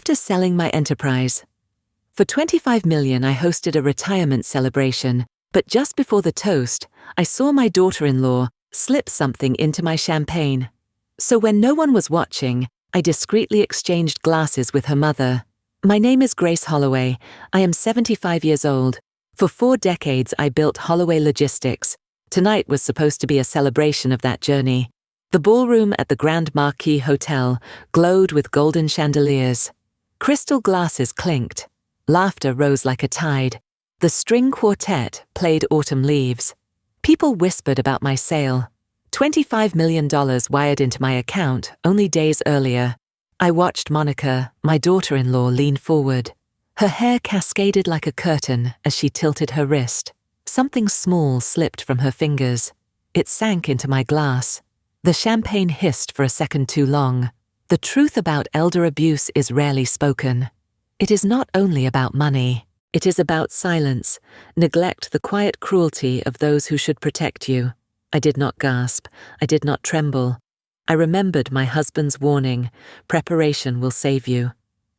after selling my enterprise. For $25 million, I hosted a retirement celebration, but just before the toast, I saw my daughter-in-law slip something into my champagne. So when no one was watching, I discreetly exchanged glasses with her mother. My name is Grace Holloway. I am 75 years old. For 4 decades, I built Holloway Logistics. Tonight was supposed to be a celebration of that journey. The ballroom at the Grand Marquis Hotel glowed with golden chandeliers. Crystal glasses clinked. Laughter rose like a tide. The string quartet played Autumn Leaves. People whispered about my sale. $25 million wired into my account only days earlier. I watched Monica, my daughter-in-law, lean forward. Her hair cascaded like a curtain as she tilted her wrist. Something small slipped from her fingers. It sank into my glass. The champagne hissed for a second too long. The truth about elder abuse is rarely spoken. It is not only about money. It is about silence, neglect, the quiet cruelty of those who should protect you. I did not gasp. I did not tremble. I remembered my husband's warning, preparation will save you.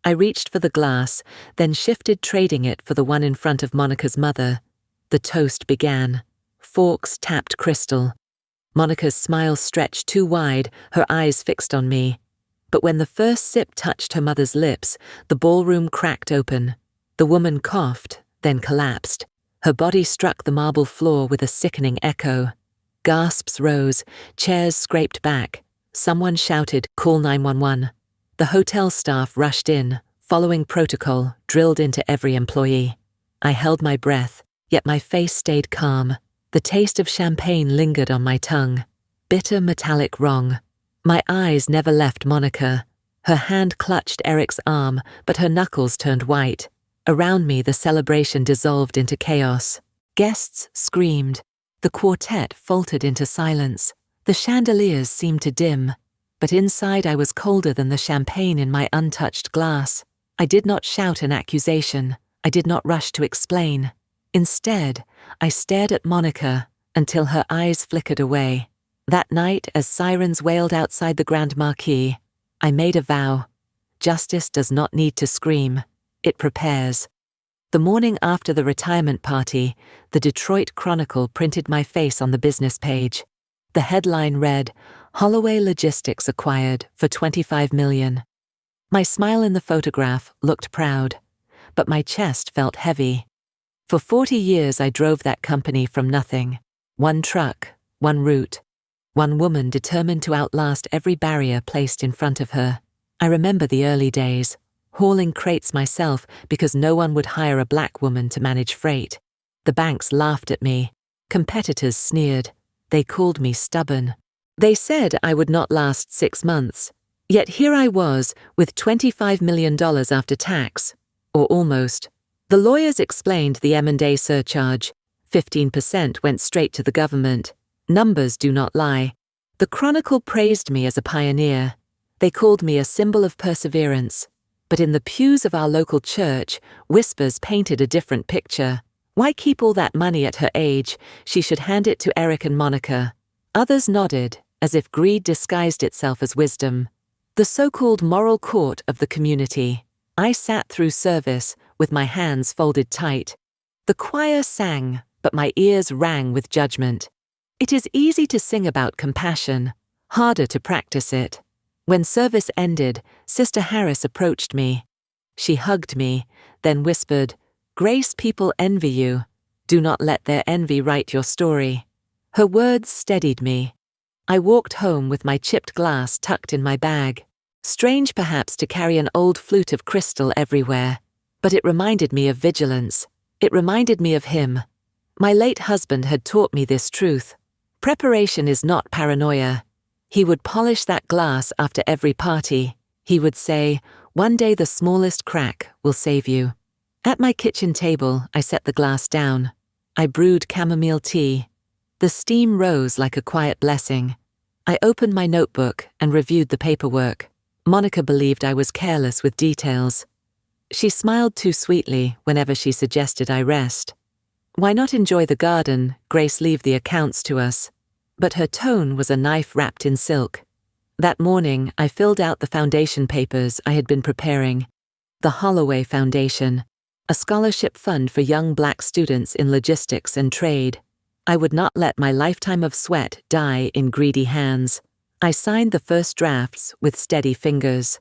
I reached for the glass, then shifted, trading it for the one in front of Monica's mother. The toast began. Forks tapped crystal. Monica's smile stretched too wide, her eyes fixed on me. But when the first sip touched her mother's lips, the ballroom cracked open. The woman coughed, then collapsed. Her body struck the marble floor with a sickening echo. Gasps rose, chairs scraped back. Someone shouted, "Call 911." The hotel staff rushed in, following protocol drilled into every employee. I held my breath, yet my face stayed calm. The taste of champagne lingered on my tongue. Bitter, metallic wrong. My eyes never left Monica. Her hand clutched Eric's arm, but her knuckles turned white. Around me, the celebration dissolved into chaos. Guests screamed. The quartet faltered into silence. The chandeliers seemed to dim. But inside I was colder than the champagne in my untouched glass. I did not shout an accusation. I did not rush to explain. Instead, I stared at Monica until her eyes flickered away. That night, as sirens wailed outside the Grand Marquis, I made a vow. Justice does not need to scream. It prepares. The morning after the retirement party, the Detroit Chronicle printed my face on the business page. The headline read, "Holloway Logistics acquired for $25 million." My smile in the photograph looked proud, but my chest felt heavy. For 40 years I drove that company from nothing. One truck, one route, one woman determined to outlast every barrier placed in front of her. I remember the early days, hauling crates myself because no one would hire a black woman to manage freight. The banks laughed at me. Competitors sneered. They called me stubborn. They said I would not last 6 months. Yet here I was, with $25 million after tax. Or almost. The lawyers explained the M&A surcharge. 15% went straight to the government. Numbers do not lie. The Chronicle praised me as a pioneer. They called me a symbol of perseverance. But in the pews of our local church, whispers painted a different picture. Why keep all that money at her age? She should hand it to Eric and Monica. Others nodded, as if greed disguised itself as wisdom. The so-called moral court of the community. I sat through service, with my hands folded tight. The choir sang, but my ears rang with judgment. It is easy to sing about compassion, harder to practice it. When service ended, Sister Harris approached me. She hugged me, then whispered, "Grace, people envy you. Do not let their envy write your story." Her words steadied me. I walked home with my chipped glass tucked in my bag. Strange perhaps to carry an old flute of crystal everywhere, but it reminded me of vigilance. It reminded me of him. My late husband had taught me this truth. Preparation is not paranoia. He would polish that glass after every party. He would say, "One day the smallest crack will save you." At my kitchen table, I set the glass down. I brewed chamomile tea. The steam rose like a quiet blessing. I opened my notebook and reviewed the paperwork. Monica believed I was careless with details. She smiled too sweetly whenever she suggested I rest. "Why not enjoy the garden? Grace, leave the accounts to us." But her tone was a knife wrapped in silk. That morning, I filled out the foundation papers I had been preparing. the Holloway Foundation, a scholarship fund for young Black students in logistics and trade. I would not let my lifetime of sweat die in greedy hands. I signed the first drafts with steady fingers.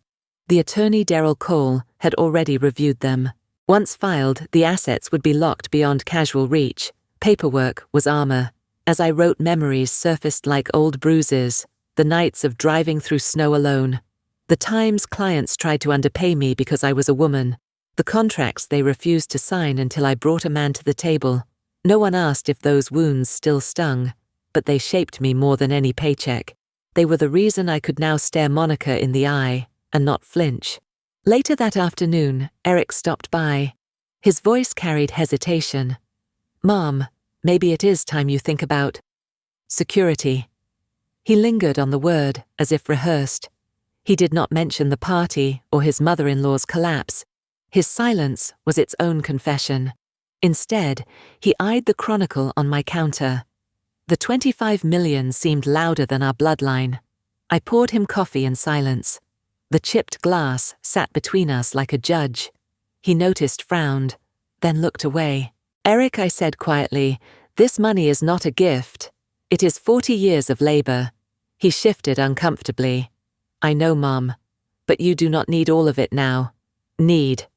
The attorney Daryl Cole had already reviewed them. Once filed, the assets would be locked beyond casual reach. Paperwork was armor. As I wrote, memories surfaced like old bruises, the nights of driving through snow alone. The times clients tried to underpay me because I was a woman. The contracts they refused to sign until I brought a man to the table. No one asked if those wounds still stung, but they shaped me more than any paycheck. They were the reason I could now stare Monica in the eye and not flinch. Later that afternoon, Eric stopped by. His voice carried hesitation. "Mom, maybe it is time you think about security." He lingered on the word, as if rehearsed. He did not mention the party or his mother-in-law's collapse. His silence was its own confession. Instead, he eyed the Chronicle on my counter. The 25 million seemed louder than our bloodline. I poured him coffee in silence. The chipped glass sat between us like a judge. He noticed, frowned, then looked away. "Eric," I said quietly, "this money is not a gift. It is 40 years of labor." He shifted uncomfortably. "I know, Mom, but you do not need all of it now." Need.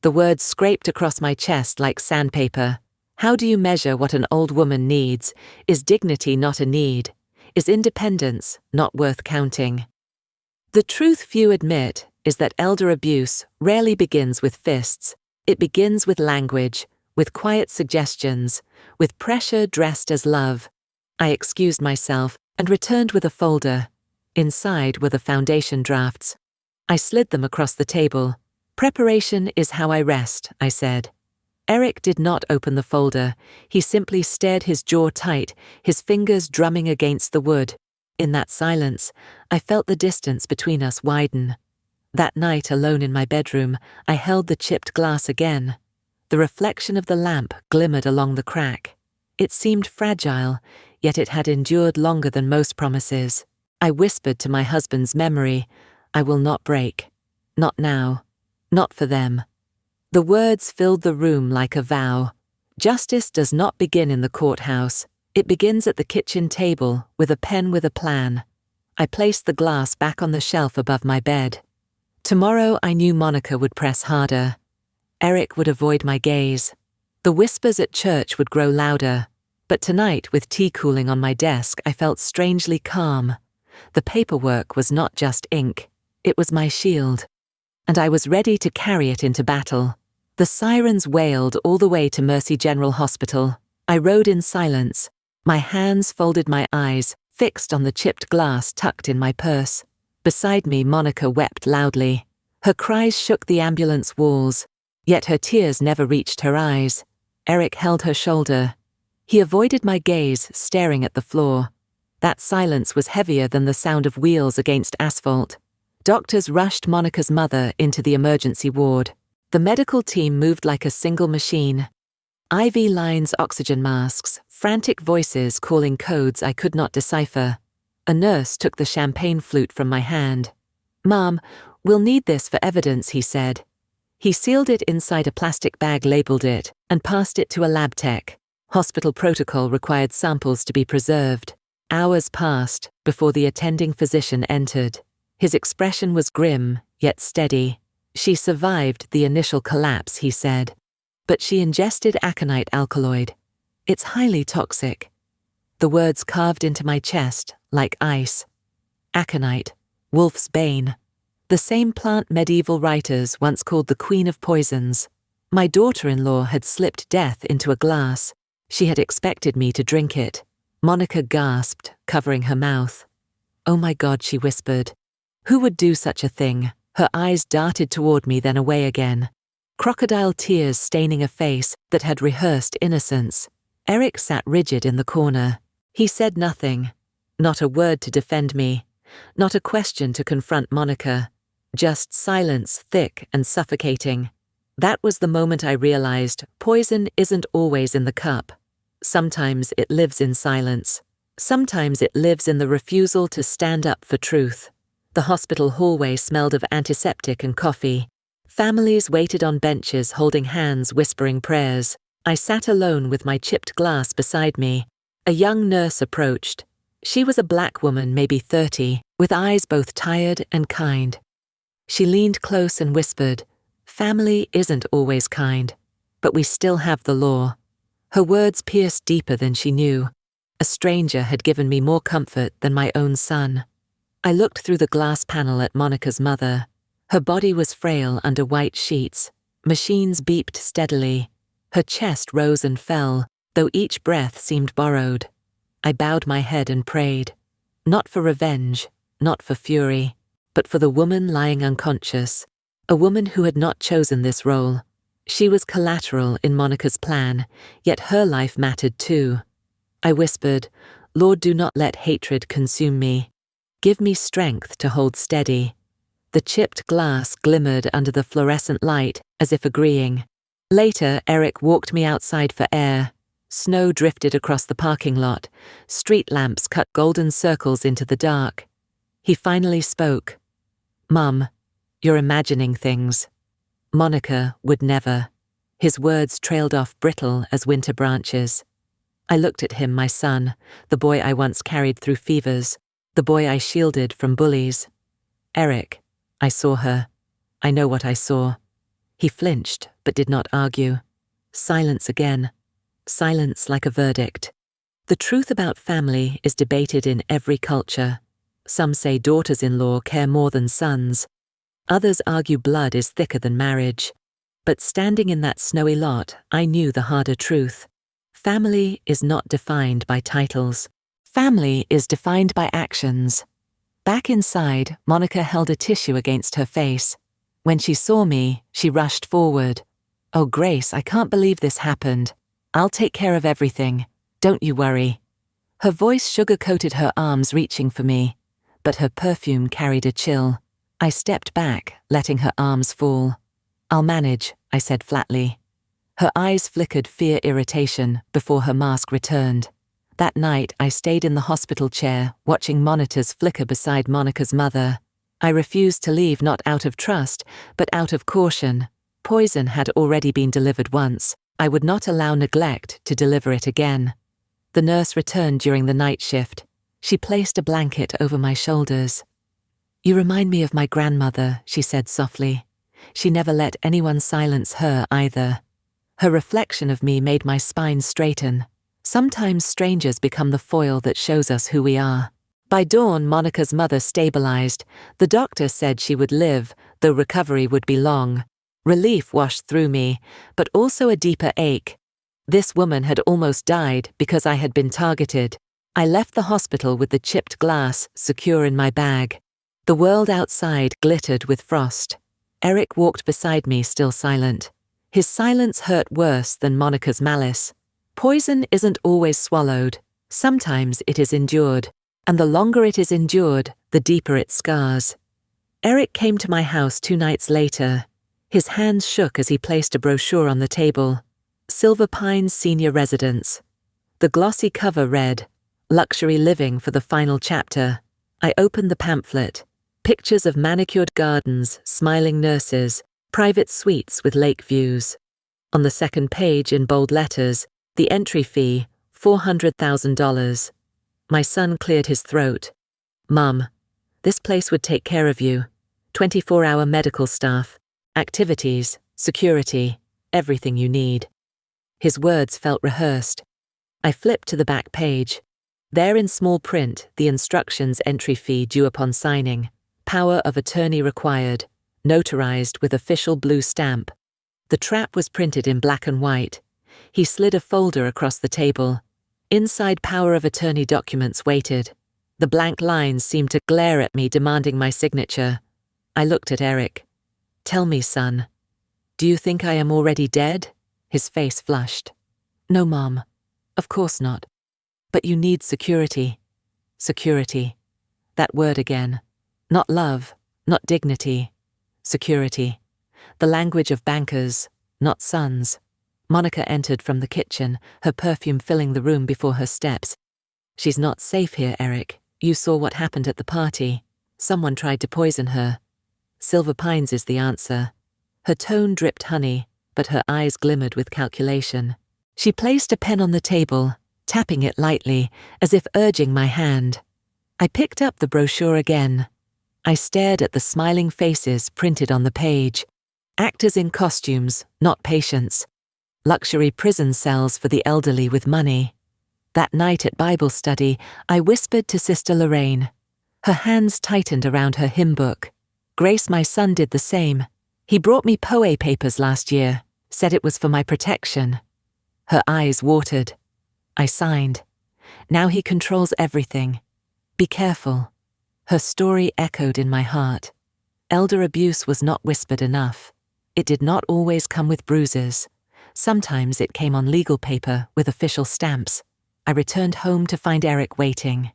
The words scraped across my chest like sandpaper. How do you measure what an old woman needs? Is dignity not a need? Is independence not worth counting? The truth few admit is that elder abuse rarely begins with fists. It begins with language, with quiet suggestions, with pressure dressed as love. I excused myself and returned with a folder. Inside were the foundation drafts. I slid them across the table. "Preparation is how I rest," I said. Eric did not open the folder. He simply stared, his jaw tight, his fingers drumming against the wood. In that silence, I felt the distance between us widen. That night, alone in my bedroom, I held the chipped glass again. The reflection of the lamp glimmered along the crack. It seemed fragile, yet it had endured longer than most promises. I whispered to my husband's memory, "I will not break. Not now. Not for them." The words filled the room like a vow. Justice does not begin in the courthouse. It begins at the kitchen table with a pen with a plan. I placed the glass back on the shelf above my bed. Tomorrow I knew Monica would press harder. Eric would avoid my gaze. The whispers at church would grow louder. But tonight, with tea cooling on my desk, I felt strangely calm. The paperwork was not just ink. It was my shield. And I was ready to carry it into battle. The sirens wailed all the way to Mercy General Hospital. I rode in silence. My hands folded, my eyes fixed on the chipped glass tucked in my purse. Beside me, Monica wept loudly. Her cries shook the ambulance walls, yet her tears never reached her eyes. Eric held her shoulder. He avoided my gaze, staring at the floor. That silence was heavier than the sound of wheels against asphalt. Doctors rushed Monica's mother into the emergency ward. The medical team moved like a single machine. IV lines, oxygen masks, frantic voices calling codes I could not decipher. A nurse took the champagne flute from my hand. "Mom, we'll need this for evidence," he said. He sealed it inside a plastic bag, labeled it, and passed it to a lab tech. Hospital protocol required samples to be preserved. Hours passed before the attending physician entered. His expression was grim, yet steady. "She survived the initial collapse," he said. "But she ingested aconite alkaloid. It's highly toxic." The words carved into my chest like ice. Aconite, wolf's bane. The same plant medieval writers once called the queen of poisons. My daughter-in-law had slipped death into a glass. She had expected me to drink it. Monica gasped, covering her mouth. "Oh my God," she whispered. "Who would do such a thing?" Her eyes darted toward me, then away again. Crocodile tears staining a face that had rehearsed innocence. Eric sat rigid in the corner. He said nothing. Not a word to defend me. Not a question to confront Monica. Just silence, thick and suffocating. That was the moment I realized poison isn't always in the cup. Sometimes it lives in silence. Sometimes it lives in the refusal to stand up for truth. The hospital hallway smelled of antiseptic and coffee. Families waited on benches holding hands whispering prayers. I sat alone with my chipped glass beside me. A young nurse approached. She was a black woman, maybe 30, with eyes both tired and kind. She leaned close and whispered, "Family isn't always kind, but we still have the law." Her words pierced deeper than she knew. A stranger had given me more comfort than my own son. I looked through the glass panel at Monica's mother. Her body was frail under white sheets. Machines beeped steadily. Her chest rose and fell, though each breath seemed borrowed. I bowed my head and prayed. Not for revenge, not for fury, but for the woman lying unconscious, a woman who had not chosen this role. She was collateral in Monica's plan, yet her life mattered too. I whispered, "Lord, do not let hatred consume me. Give me strength to hold steady." The chipped glass glimmered under the fluorescent light, as if agreeing. Later, Eric walked me outside for air. Snow drifted across the parking lot. Street lamps cut golden circles into the dark. He finally spoke. "Mum, you're imagining things. Monica would never." His words trailed off brittle as winter branches. I looked at him, my son, the boy I once carried through fevers, the boy I shielded from bullies. "Eric, I saw her. I know what I saw." He flinched, but did not argue. Silence again. Silence like a verdict. The truth about family is debated in every culture. Some say daughters-in-law care more than sons. Others argue blood is thicker than marriage. But standing in that snowy lot, I knew the harder truth. Family is not defined by titles. Family is defined by actions. Back inside, Monica held a tissue against her face. When she saw me, she rushed forward. "Oh, Grace, I can't believe this happened. I'll take care of everything. Don't you worry." Her voice sugar-coated her arms reaching for me, but her perfume carried a chill. I stepped back, letting her arms fall. "I'll manage," I said flatly. Her eyes flickered fear-irritation before her mask returned. That night, I stayed in the hospital chair, watching monitors flicker beside Monica's mother. I refused to leave, not out of trust, but out of caution. Poison had already been delivered once. I would not allow neglect to deliver it again. The nurse returned during the night shift. She placed a blanket over my shoulders. "You remind me of my grandmother," she said softly. She never let anyone silence her either. Her reflection of me made my spine straighten. Sometimes strangers become the foil that shows us who we are. By dawn, Monica's mother stabilized. The doctor said she would live, though recovery would be long. Relief washed through me, but also a deeper ache. This woman had almost died because I had been targeted. I left the hospital with the chipped glass secure in my bag. The world outside glittered with frost. Eric walked beside me, still silent. His silence hurt worse than Monica's malice. Poison isn't always swallowed. Sometimes it is endured, and the longer it is endured, the deeper it scars. Eric came to my house 2 nights later. His hands shook as he placed a brochure on the table. Silver Pines Senior Residence. The glossy cover read, "Luxury Living for the Final Chapter." I opened the pamphlet. Pictures of manicured gardens, smiling nurses, private suites with lake views. On the second page, in bold letters, the entry fee, $400,000. My son cleared his throat. "Mum, this place would take care of you. 24-hour medical staff, activities, security, everything you need." His words felt rehearsed. I flipped to the back page. There in small print, the instructions entry fee due upon signing. Power of attorney required. Notarized with official blue stamp. The trap was printed in black and white. He slid a folder across the table. Inside power of attorney documents waited. The blank lines seemed to glare at me, demanding my signature. I looked at Eric. "Tell me, son, do you think I am already dead?" His face flushed. "No, Mom. Of course not. But you need security. Security. That word again. Not love, not dignity. Security. The language of bankers, not sons." Monica entered from the kitchen, her perfume filling the room before her steps. "She's not safe here, Eric. You saw what happened at the party. Someone tried to poison her. Silver Pines is the answer." Her tone dripped honey, but her eyes glimmered with calculation. She placed a pen on the table, tapping it lightly, as if urging my hand. I picked up the brochure again. I stared at the smiling faces printed on the page. Actors in costumes, not patients. Luxury prison cells for the elderly with money. That night at Bible study, I whispered to Sister Lorraine. Her hands tightened around her hymn book. Grace, my son, did the same. He brought me POE papers last year, said it was for my protection. Her eyes watered. I signed. Now he controls everything. Be careful. Her story echoed in my heart. Elder abuse was not whispered enough. It did not always come with bruises. Sometimes it came on legal paper with official stamps. I returned home to find Eric waiting.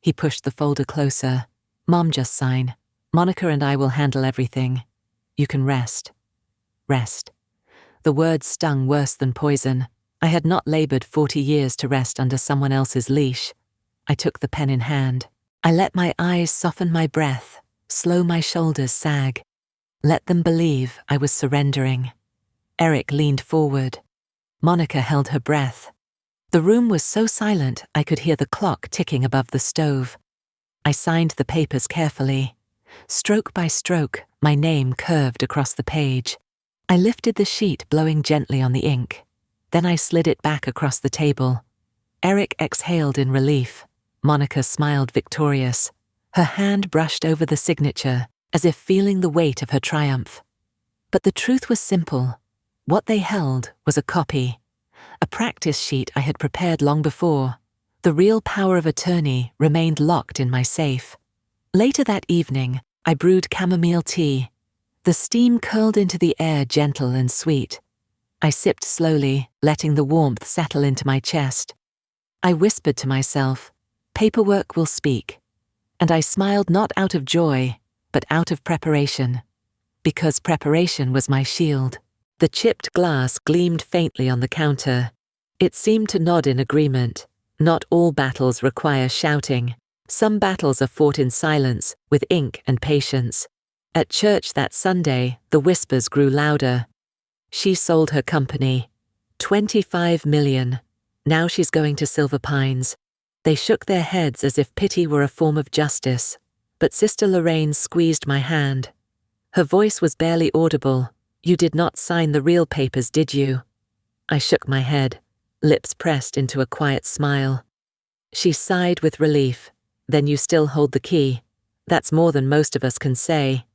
He pushed the folder closer. Mom, just sign. Monica and I will handle everything. You can rest. Rest. The words stung worse than poison. I had not labored 40 years to rest under someone else's leash. I took the pen in hand. I let my eyes soften my breath, slow my shoulders sag. Let them believe I was surrendering. Eric leaned forward. Monica held her breath. The room was so silent I could hear the clock ticking above the stove. I signed the papers carefully. Stroke by stroke, my name curved across the page. I lifted the sheet, blowing gently on the ink. Then I slid it back across the table. Eric exhaled in relief. Monica smiled victorious. Her hand brushed over the signature, as if feeling the weight of her triumph. But the truth was simple. What they held was a copy. A practice sheet I had prepared long before. The real power of attorney remained locked in my safe. Later that evening, I brewed chamomile tea. The steam curled into the air, gentle and sweet. I sipped slowly, letting the warmth settle into my chest. I whispered to myself, paperwork will speak. And I smiled not out of joy, but out of preparation. Because preparation was my shield. The chipped glass gleamed faintly on the counter. It seemed to nod in agreement. Not all battles require shouting. Some battles are fought in silence, with ink and patience. At church that Sunday, the whispers grew louder. She sold her company. 25 million. Now she's going to Silver Pines. They shook their heads as if pity were a form of justice. But Sister Lorraine squeezed my hand. Her voice was barely audible. You did not sign the real papers, did you? I shook my head, lips pressed into a quiet smile. She sighed with relief. Then you still hold the key. That's more than most of us can say.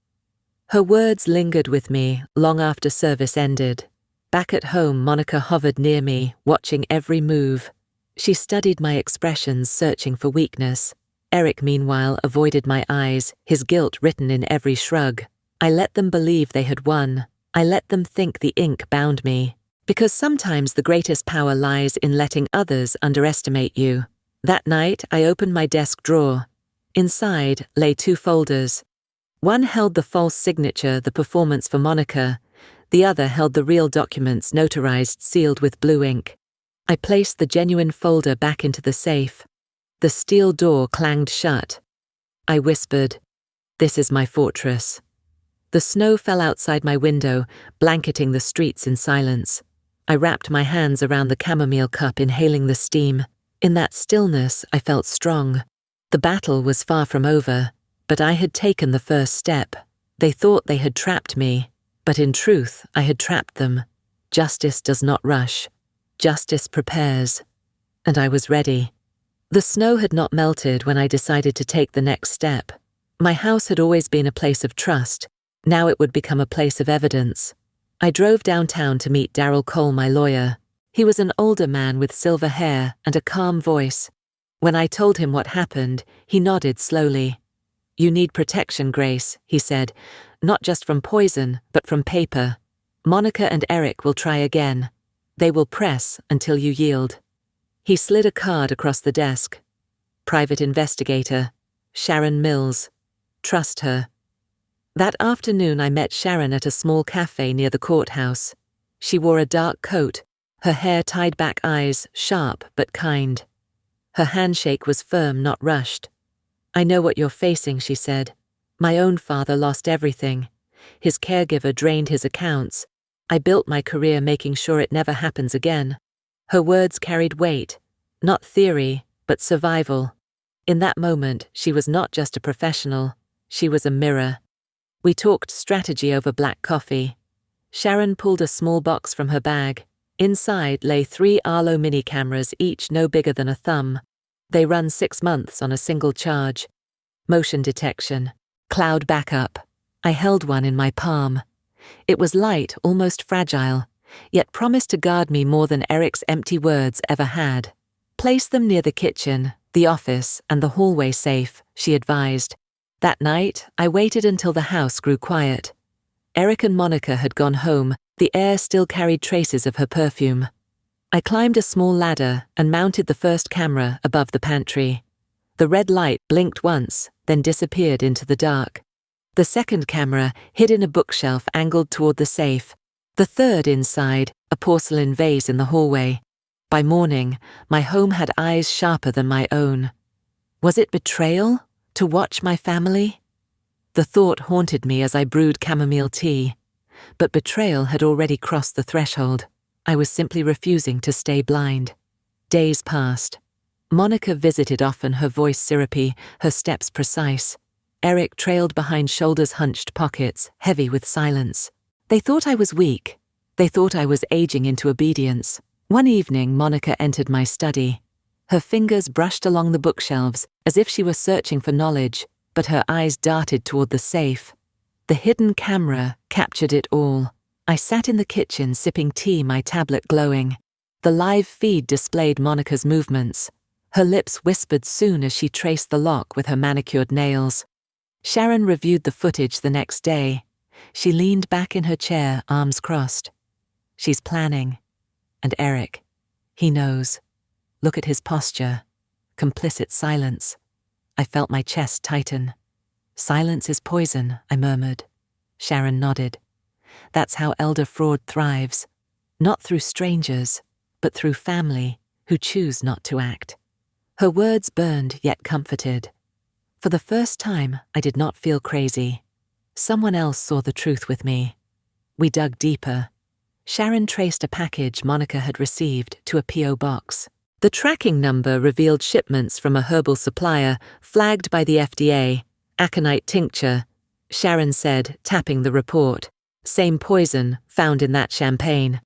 Her words lingered with me long after service ended. Back at home, Monica hovered near me, watching every move. She studied my expressions, searching for weakness. Eric, meanwhile, avoided my eyes, his guilt written in every shrug. I let them believe they had won. I let them think the ink bound me. Because sometimes the greatest power lies in letting others underestimate you. That night, I opened my desk drawer. Inside lay 2 folders. One held the false signature, the performance for Monica. The other held the real documents, notarized, sealed with blue ink. I placed the genuine folder back into the safe. The steel door clanged shut. I whispered, "This is my fortress." The snow fell outside my window, blanketing the streets in silence. I wrapped my hands around the chamomile cup, inhaling the steam. In that stillness, I felt strong. The battle was far from over, but I had taken the first step. They thought they had trapped me, but in truth, I had trapped them. Justice does not rush. Justice prepares. And I was ready. The snow had not melted when I decided to take the next step. My house had always been a place of trust. Now it would become a place of evidence. I drove downtown to meet Darryl Cole, my lawyer. He was an older man with silver hair and a calm voice. When I told him what happened, he nodded slowly. "You need protection, Grace," he said, "not just from poison, but from paper. Monica and Eric will try again. They will press until you yield." He slid a card across the desk. "Private investigator, Sharon Mills. Trust her." That afternoon I met Sharon at a small cafe near the courthouse. She wore a dark coat, her hair tied back, eyes sharp but kind. Her handshake was firm, not rushed. "I know what you're facing," she said. "My own father lost everything. His caregiver drained his accounts. I built my career making sure it never happens again. Her words carried weight, not theory, but survival. In that moment, she was not just a professional, she was a mirror. We talked strategy over black coffee. Sharon pulled a small box from her bag. Inside lay 3 Arlo mini cameras, each no bigger than a thumb. They run 6 months on a single charge. Motion detection, cloud backup. I held one in my palm. It was light, almost fragile, yet promised to guard me more than Eric's empty words ever had. Place them near the kitchen, the office, and the hallway safe, she advised. That night, I waited until the house grew quiet. Eric and Monica had gone home, the air still carried traces of her perfume. I climbed a small ladder and mounted the first camera above the pantry. The red light blinked once, then disappeared into the dark. The second camera hid in a bookshelf angled toward the safe. The third inside, a porcelain vase in the hallway. By morning, my home had eyes sharper than my own. Was it betrayal, to watch my family? The thought haunted me as I brewed chamomile tea. But betrayal had already crossed the threshold. I was simply refusing to stay blind. Days passed. Monica visited often, her voice syrupy, her steps precise. Eric trailed behind shoulders hunched pockets, heavy with silence. They thought I was weak. They thought I was aging into obedience. One evening, Monica entered my study. Her fingers brushed along the bookshelves as if she were searching for knowledge, but her eyes darted toward the safe. The hidden camera captured it all. I sat in the kitchen sipping tea, my tablet glowing. The live feed displayed Monica's movements. Her lips whispered soon as she traced the lock with her manicured nails. Sharon reviewed the footage the next day. She leaned back in her chair, arms crossed. She's planning. And Eric, he knows. Look at his posture. Complicit silence. I felt my chest tighten. Silence is poison, I murmured. Sharon nodded. That's how elder fraud thrives. Not through strangers, but through family who choose not to act. Her words burned yet comforted. For the first time, I did not feel crazy. Someone else saw the truth with me. We dug deeper. Sharon traced a package Monica had received to a P.O. box. The tracking number revealed shipments from a herbal supplier flagged by the FDA, aconite tincture, Sharon said, tapping the report. Same poison found in that champagne.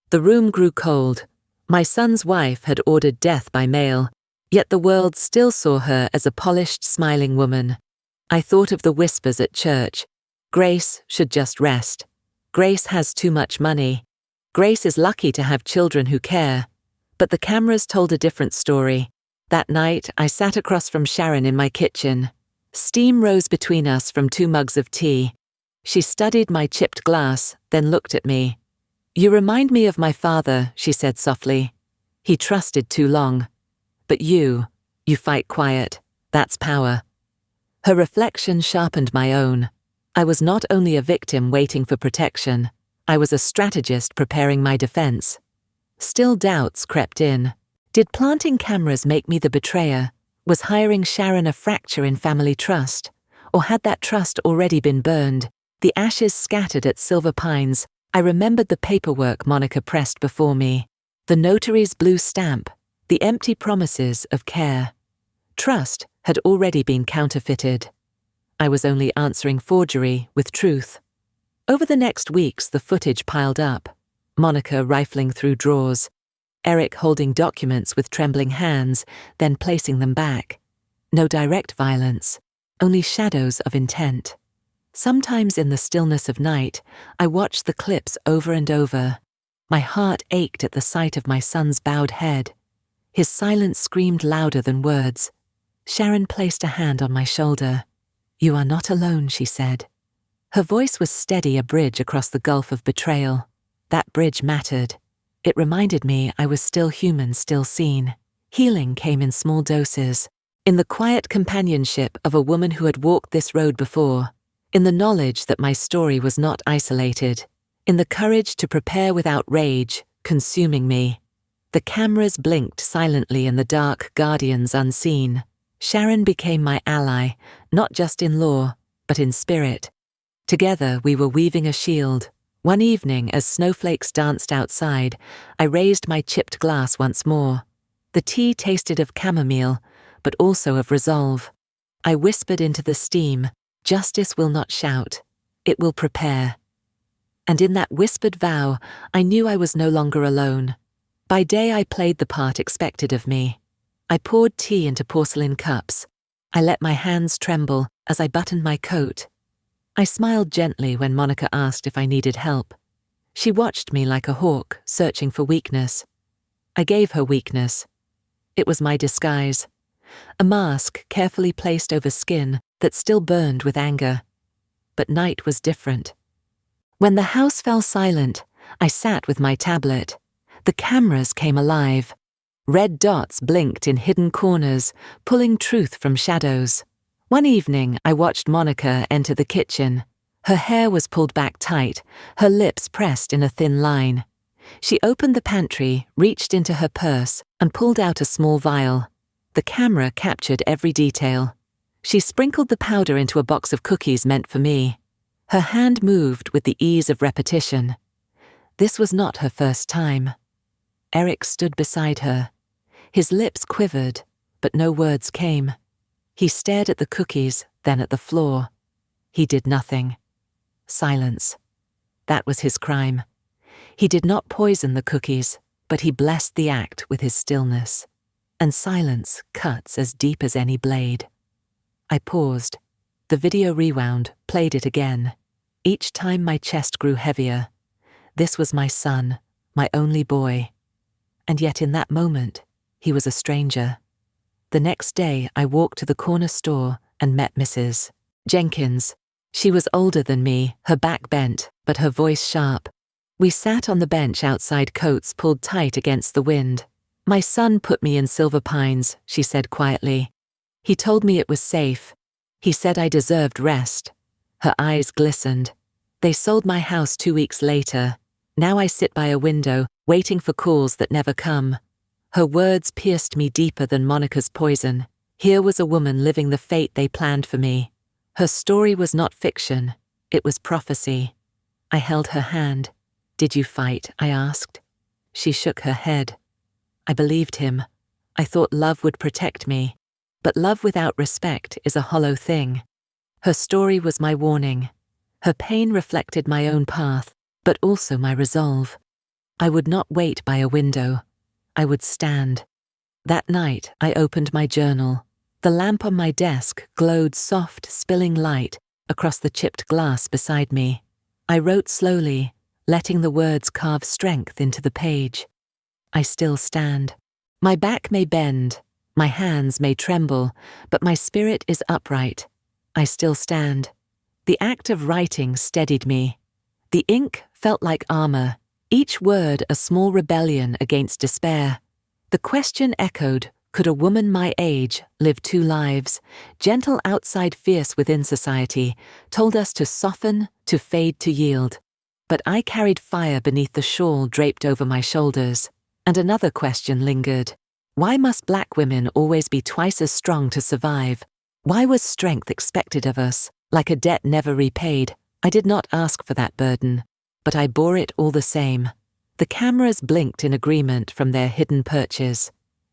The room grew cold. My son's wife had ordered death by mail, yet the world still saw her as a polished, smiling woman. I thought of the whispers at church. Grace should just rest. Grace has too much money. Grace is lucky to have children who care. But the cameras told a different story. That night, I sat across from Sharon in my kitchen. Steam rose between us from 2 mugs of tea. She studied my chipped glass, then looked at me. You remind me of my father, she said softly. He trusted too long. But you fight quiet. That's power. Her reflection sharpened my own. I was not only a victim waiting for protection. I was a strategist preparing my defense. Still doubts crept in. Did planting cameras make me the betrayer? Was hiring Sharon a fracture in family trust? Or had that trust already been burned? The ashes scattered at Silver Pines, I remembered the paperwork Monica pressed before me. The notary's blue stamp, the empty promises of care. Trust had already been counterfeited. I was only answering forgery with truth. Over the next weeks, the footage piled up. Monica rifling through drawers, Eric holding documents with trembling hands, then placing them back. No direct violence, only shadows of intent. Sometimes in the stillness of night, I watched the clips over and over. My heart ached at the sight of my son's bowed head. His silence screamed louder than words. Sharon placed a hand on my shoulder. You are not alone, she said. Her voice was steady, a bridge across the gulf of betrayal. That bridge mattered. It reminded me I was still human, still seen. Healing came in small doses, in the quiet companionship of a woman who had walked this road before, in the knowledge that my story was not isolated, in the courage to prepare without rage, consuming me. The cameras blinked silently in the dark, guardians unseen. Sharon became my ally, not just in law, but in spirit. Together we were weaving a shield. One evening, as snowflakes danced outside, I raised my chipped glass once more. The tea tasted of chamomile, but also of resolve. I whispered into the steam, "Justice will not shout. It will prepare." And in that whispered vow, I knew I was no longer alone. By day I played the part expected of me. I poured tea into porcelain cups. I let my hands tremble as I buttoned my coat. I smiled gently when Monica asked if I needed help. She watched me like a hawk, searching for weakness. I gave her weakness. It was my disguise. A mask carefully placed over skin that still burned with anger. But night was different. When the house fell silent, I sat with my tablet. The cameras came alive. Red dots blinked in hidden corners, pulling truth from shadows. One evening, I watched Monica enter the kitchen. Her hair was pulled back tight, her lips pressed in a thin line. She opened the pantry, reached into her purse, and pulled out a small vial. The camera captured every detail. She sprinkled the powder into a box of cookies meant for me. Her hand moved with the ease of repetition. This was not her first time. Eric stood beside her. His lips quivered, but no words came. He stared at the cookies, then at the floor. He did nothing. Silence. That was his crime. He did not poison the cookies, but he blessed the act with his stillness. And silence cuts as deep as any blade. I paused. The video rewound, played it again. Each time my chest grew heavier. This was my son, my only boy. And yet in that moment, he was a stranger. The next day, I walked to the corner store and met Mrs. Jenkins. She was older than me, her back bent, but her voice sharp. We sat on the bench outside, coats pulled tight against the wind. "My son put me in Silver Pines," she said quietly. "He told me it was safe. He said I deserved rest." Her eyes glistened. "They sold my house 2 weeks later. Now I sit by a window, waiting for calls that never come." Her words pierced me deeper than Monica's poison. Here was a woman living the fate they planned for me. Her story was not fiction. It was prophecy. I held her hand. "Did you fight?" I asked. She shook her head. I believed him. I thought love would protect me. But love without respect is a hollow thing. Her story was my warning. Her pain reflected my own path, but also my resolve. I would not wait by a window. I would stand. That night, I opened my journal. The lamp on my desk glowed soft, spilling light across the chipped glass beside me. I wrote slowly, letting the words carve strength into the page. I still stand. My back may bend, my hands may tremble, but my spirit is upright. I still stand. The act of writing steadied me. The ink felt like armor, each word a small rebellion against despair. The question echoed, could a woman my age live 2 lives, gentle outside, fierce within society, told us to soften, to fade, to yield. But I carried fire beneath the shawl draped over my shoulders. And another question lingered. Why must Black women always be twice as strong to survive? Why was strength expected of us, like a debt never repaid? I did not ask for that burden, but I bore it all the same. The cameras blinked in agreement from their hidden perches.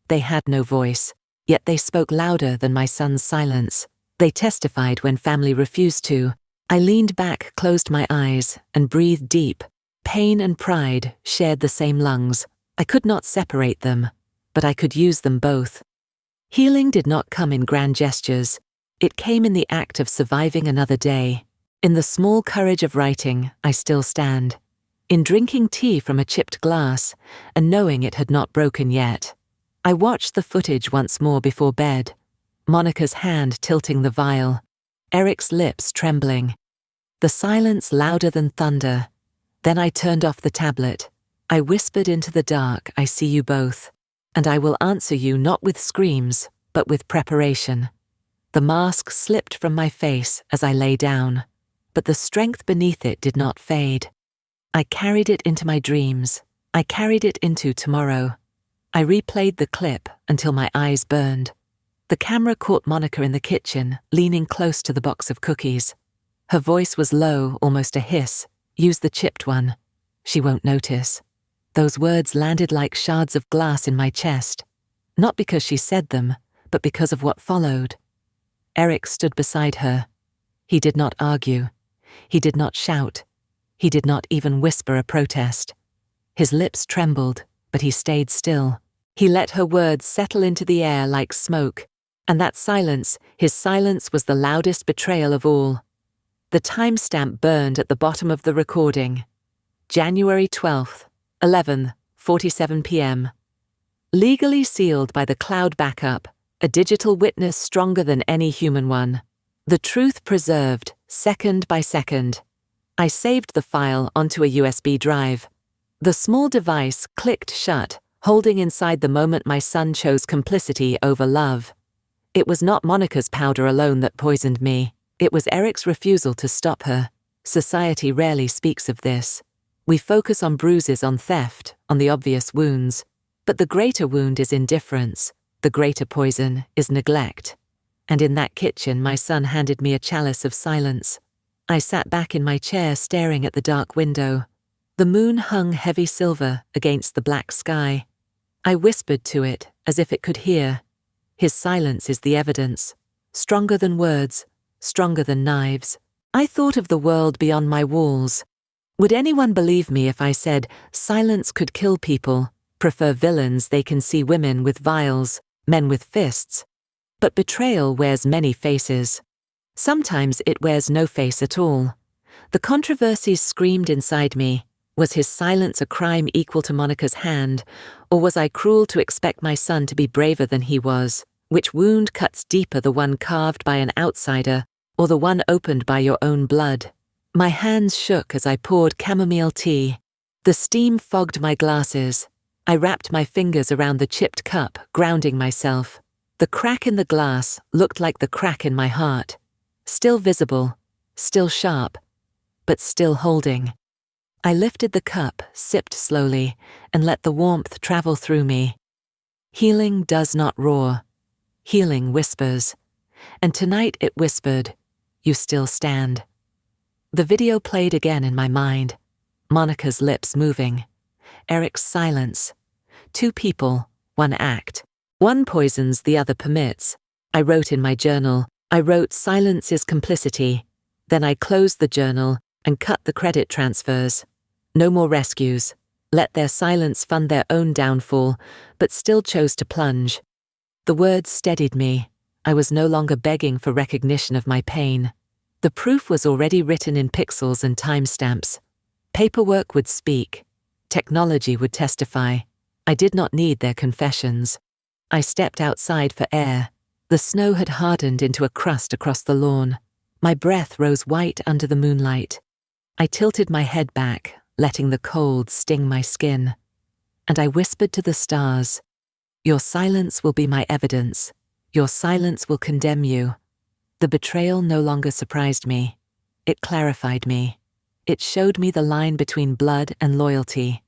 They had no voice, yet they spoke louder than my son's silence. They testified when family refused to. I leaned back, closed my eyes, and breathed deep. Pain and pride shared the same lungs. I could not separate them, but I could use them both. Healing did not come in grand gestures. It came in the act of surviving another day. In the small courage of writing, I still stand. In drinking tea from a chipped glass, and knowing it had not broken yet. I watched the footage once more before bed. Monica's hand tilting the vial. Eric's lips trembling. The silence louder than thunder. Then I turned off the tablet. I whispered into the dark, I see you both. And I will answer you not with screams, but with preparation. The mask slipped from my face as I lay down, but the strength beneath it did not fade. I carried it into my dreams. I carried it into tomorrow. I replayed the clip until my eyes burned. The camera caught Monica in the kitchen, leaning close to the box of cookies. Her voice was low, almost a hiss. Use the chipped one. She won't notice. Those words landed like shards of glass in my chest. Not because she said them, but because of what followed. Eric stood beside her. He did not argue. He did not shout. He did not even whisper a protest. His lips trembled, but he stayed still. He let her words settle into the air like smoke, and that silence, his silence, was the loudest betrayal of all. The timestamp burned at the bottom of the recording. January 12th, 11:47 p.m. Legally sealed by the cloud backup, a digital witness stronger than any human one. The truth preserved, second by second. I saved the file onto a USB drive. The small device clicked shut, holding inside the moment my son chose complicity over love. It was not Monica's powder alone that poisoned me. It was Eric's refusal to stop her. Society rarely speaks of this. We focus on bruises, on theft, on the obvious wounds. But the greater wound is indifference. The greater poison is neglect. And in that kitchen, my son handed me a chalice of silence. I sat back in my chair staring at the dark window. The moon hung heavy silver against the black sky. I whispered to it as if it could hear. His silence is the evidence. Stronger than words, stronger than knives. I thought of the world beyond my walls. Would anyone believe me if I said silence could kill people, prefer villains they can see women with vials, men with fists? But betrayal wears many faces. Sometimes it wears no face at all. The controversies screamed inside me. Was his silence a crime equal to Monica's hand, or was I cruel to expect my son to be braver than he was? Which wound cuts deeper, the one carved by an outsider, or the one opened by your own blood? My hands shook as I poured chamomile tea. The steam fogged my glasses. I wrapped my fingers around the chipped cup, grounding myself. The crack in the glass looked like the crack in my heart. Still visible, still sharp, but still holding. I lifted the cup, sipped slowly, and let the warmth travel through me. Healing does not roar. Healing whispers. And tonight it whispered, "You still stand." The video played again in my mind. Monica's lips moving. Eric's silence. Two people, one act. One poisons, the other permits. I wrote in my journal. I wrote, "Silence is complicity." Then I closed the journal and cut the credit transfers. No more rescues. Let their silence fund their own downfall, but still chose to plunge. The words steadied me. I was no longer begging for recognition of my pain. The proof was already written in pixels and timestamps. Paperwork would speak. Technology would testify. I did not need their confessions. I stepped outside for air. The snow had hardened into a crust across the lawn. My breath rose white under the moonlight. I tilted my head back, letting the cold sting my skin. And I whispered to the stars, "Your silence will be my evidence. Your silence will condemn you." The betrayal no longer surprised me. It clarified me. It showed me the line between blood and loyalty.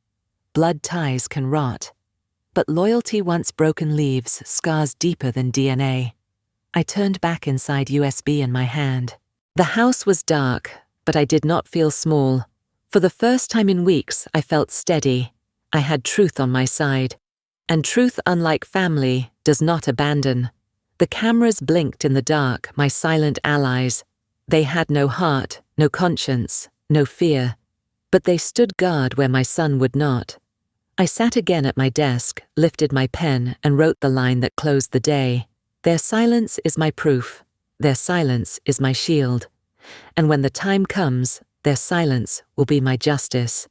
Blood ties can rot, but loyalty, once broken, leaves scars deeper than DNA. I turned back inside USB in my hand. The house was dark, but I did not feel small. For the first time in weeks, I felt steady. I had truth on my side. And truth, unlike family, does not abandon. The cameras blinked in the dark, my silent allies. They had no heart, no conscience, no fear. But they stood guard where my son would not. I sat again at my desk, lifted my pen, and wrote the line that closed the day. Their silence is my proof. Their silence is my shield. And when the time comes, their silence will be my justice.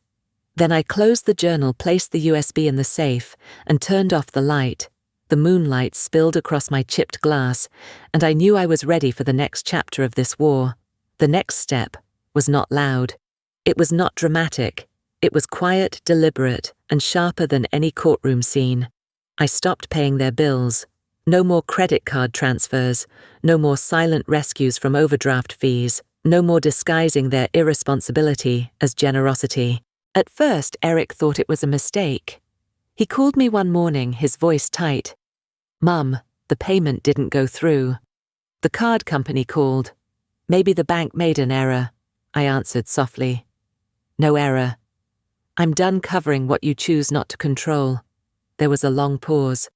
Then I closed the journal, placed the USB in the safe, and turned off the light. The moonlight spilled across my chipped glass, and I knew I was ready for the next chapter of this war. The next step was not loud. It was not dramatic. It was quiet, deliberate, and sharper than any courtroom scene. I stopped paying their bills. No more credit card transfers. No more silent rescues from overdraft fees. No more disguising their irresponsibility as generosity. At first, Eric thought it was a mistake. He called me one morning, his voice tight. "Mum, the payment didn't go through." The card company called. Maybe the bank made an error, I answered softly. No error. I'm done covering what you choose not to control. There was a long pause.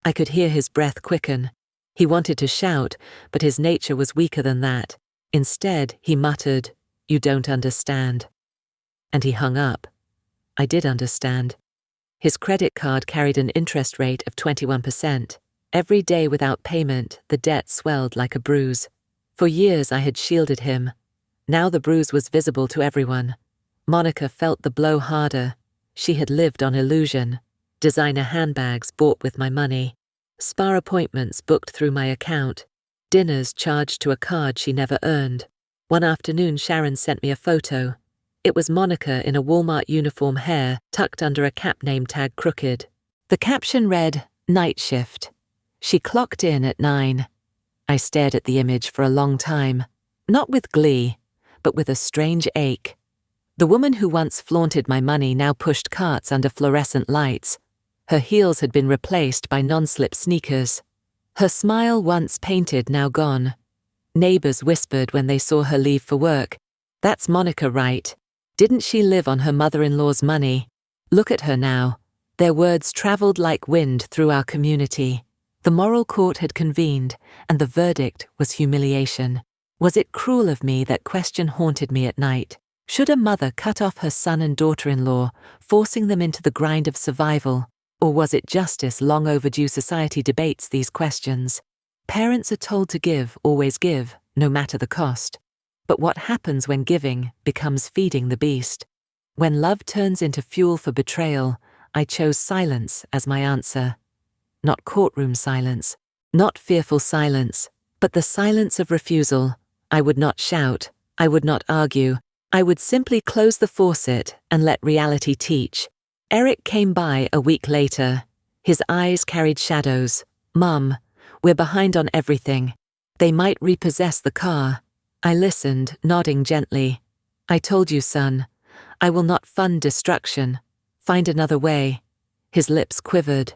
I could hear his breath quicken. He wanted to shout, but his nature was weaker than that. Instead, he muttered, "You don't understand." And he hung up. I did understand. His credit card carried an interest rate of 21%. Every day without payment, the debt swelled like a bruise. For years I had shielded him. Now the bruise was visible to everyone. Monica felt the blow harder. She had lived on illusion. Designer handbags bought with my money. Spa appointments booked through my account. Dinners charged to a card she never earned. One afternoon Sharon sent me a photo. It was Monica in a Walmart uniform, hair tucked under a cap name tag crooked. The caption read, "Night shift." She clocked in at 9. I stared at the image for a long time, not with glee, but with a strange ache. The woman who once flaunted my money now pushed carts under fluorescent lights. Her heels had been replaced by non-slip sneakers. Her smile, once painted, now gone. Neighbors whispered when they saw her leave for work, "That's Monica, right? Didn't she live on her mother-in-law's money? Look at her now." Their words traveled like wind through our community. The moral court had convened, and the verdict was humiliation. Was it cruel of me? That question haunted me at night. Should a mother cut off her son and daughter-in-law, forcing them into the grind of survival? Or was it justice? Long overdue society debates these questions. Parents are told to give, always give, no matter the cost. But what happens when giving becomes feeding the beast? When love turns into fuel for betrayal, I chose silence as my answer. Not courtroom silence, not fearful silence, but the silence of refusal. I would not shout, I would not argue, I would simply close the faucet and let reality teach. Eric came by a week later. His eyes carried shadows. "Mum, we're behind on everything. They might repossess the car." I listened, nodding gently. "I told you, son. I will not fund destruction. Find another way." His lips quivered.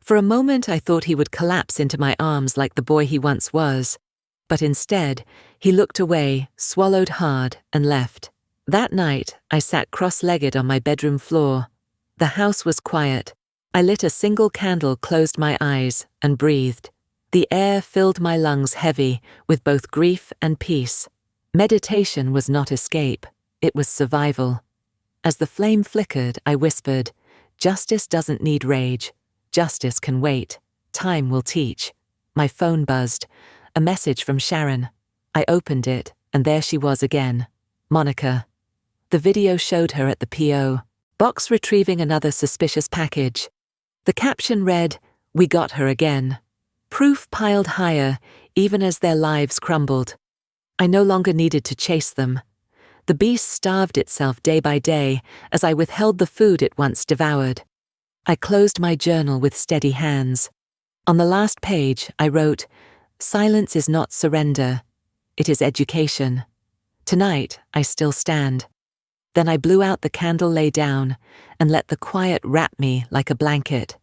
For a moment I thought he would collapse into my arms like the boy he once was. But instead, he looked away, swallowed hard, and left. That night, I sat cross-legged on my bedroom floor. The house was quiet. I lit a single candle, closed my eyes, and breathed. The air filled my lungs heavy with both grief and peace. Meditation was not escape, it was survival. As the flame flickered, I whispered, "Justice doesn't need rage. Justice can wait. Time will teach." My phone buzzed. A message from Sharon. I opened it, and there she was again. Monica. The video showed her at the P.O. box retrieving another suspicious package. The caption read, "We got her again." Proof piled higher, even as their lives crumbled. I no longer needed to chase them. The beast starved itself day by day as I withheld the food it once devoured. I closed my journal with steady hands. On the last page, I wrote, "Silence is not surrender. It is education." Tonight, I still stand. Then I blew out the candle, lay down, and let the quiet wrap me like a blanket.